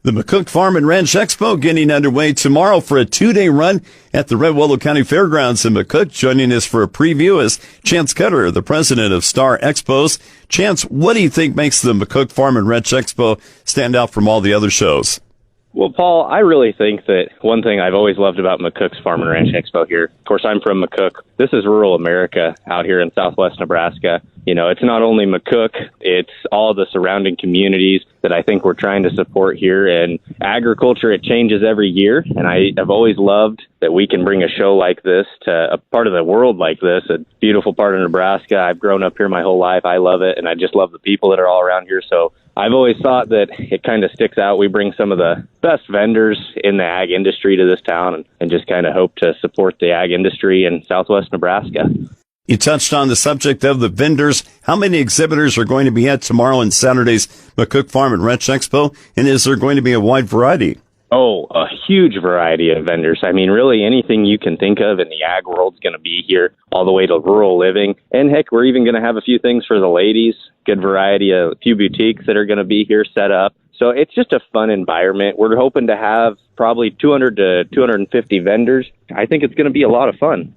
The McCook Farm and Ranch Expo getting underway tomorrow for a 2-day run at the Red Willow County Fairgrounds in McCook. Joining us for a preview is Chance Koetter, the president of Star Expos. Chance, what do you think makes the McCook Farm and Ranch Expo stand out from all the other shows? Well, Paul, I really think that one thing I've always loved about McCook's Farm and Ranch Expo here, of course, I'm from McCook. This is rural America out here in southwest Nebraska. You know, it's not only McCook, it's all the surrounding communities that I think we're trying to support here. And agriculture, it changes every year. And I have always loved that we can bring a show like this to a part of the world like this, a beautiful part of Nebraska. I've grown up here my whole life. I love it. And I just love the people that are all around here. So I've always thought that it kind of sticks out. We bring some of the best vendors in the ag industry to this town and just kind of hope to support the ag industry in southwest Nebraska. You touched on the subject of the vendors. How many exhibitors are going to be at tomorrow and Saturday's McCook Farm and Ranch Expo? And is there going to be a wide variety? Oh, a huge variety of vendors. I mean, really anything you can think of in the ag world's going to be here, all the way to rural living. And heck, we're even going to have a few things for the ladies, good variety, a few boutiques that are going to be here set up. So it's just a fun environment. We're hoping to have probably 200 to 250 vendors. I think it's going to be a lot of fun.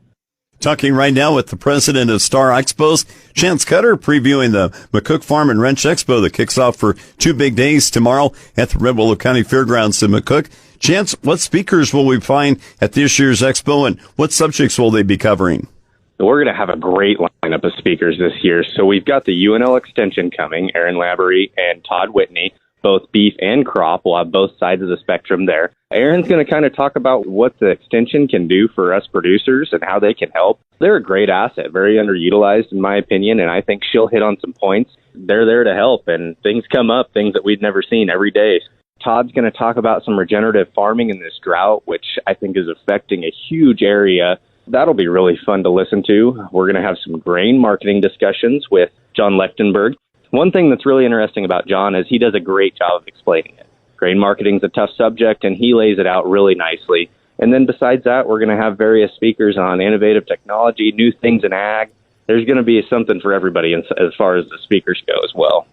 Talking right now with the president of Star Expos, Chance Koetter, previewing the McCook Farm and Ranch Expo that kicks off for 2 big days tomorrow at the Red Willow County Fairgrounds in McCook. Chance, what speakers will we find at this year's Expo and what subjects will they be covering? We're going to have a great lineup of speakers this year. So we've got the UNL Extension coming, Aaron Laborie and Todd Whitney. Both beef and crop. We'll have both sides of the spectrum there. Aaron's going to kind of talk about what the extension can do for us producers and how they can help. They're a great asset, very underutilized in my opinion, and I think she'll hit on some points. They're there to help, and things come up, things that we've never seen every day. Todd's going to talk about some regenerative farming in this drought, which I think is affecting a huge area. That'll be really fun to listen to. We're going to have some grain marketing discussions with John Lechtenberg. One thing that's really interesting about John is he does a great job of explaining it. Grain marketing is a tough subject, and he lays it out really nicely. And then besides that, we're going to have various speakers on innovative technology, new things in ag. There's going to be something for everybody as far as the speakers go as well.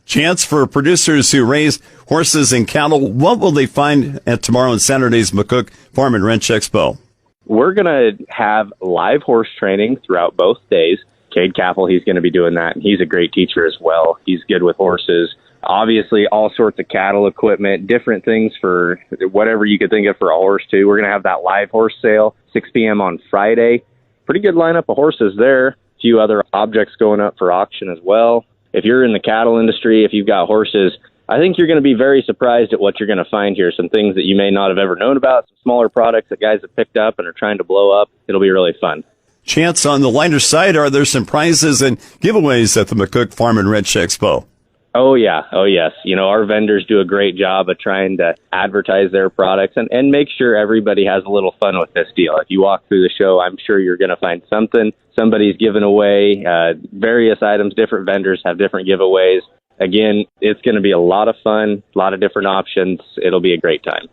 Chance, for producers who raise horses and cattle, what will they find at tomorrow and Saturday's McCook Farm and Ranch Expo? We're going to have live horse training throughout both days. Cade Capel, he's going to be doing that, and he's a great teacher as well. He's good with horses. Obviously, all sorts of cattle equipment, different things for whatever you could think of for a horse, too. We're going to have that live horse sale, 6 p.m. on Friday. Pretty good lineup of horses there. A few other objects going up for auction as well. If you're in the cattle industry, if you've got horses, I think you're going to be very surprised at what you're going to find here. Some things that you may not have ever known about, some smaller products that guys have picked up and are trying to blow up. It'll be really fun. Chance, on the lighter side, are there some prizes and giveaways at the McCook Farm and Ranch Expo? Oh, yeah. Oh, yes. You know, our vendors do a great job of trying to advertise their products and make sure everybody has a little fun with this deal. If you walk through the show, I'm sure you're going to find something. Somebody's giving away various items. Different vendors have different giveaways. Again, it's going to be a lot of fun, a lot of different options. It'll be a great time.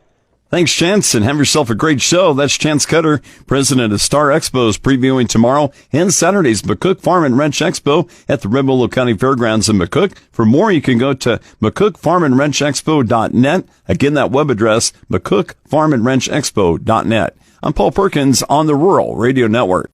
Thanks, Chance, and have yourself a great show. That's Chance Koetter, president of Star Expos, previewing tomorrow and Saturday's McCook Farm and Ranch Expo at the Red Willow County Fairgrounds in McCook. For more, you can go to McCookFarmandRanchExpo.net. Again, that web address, McCookFarmandRanchExpo.net. I'm Paul Perkins on the Rural Radio Network.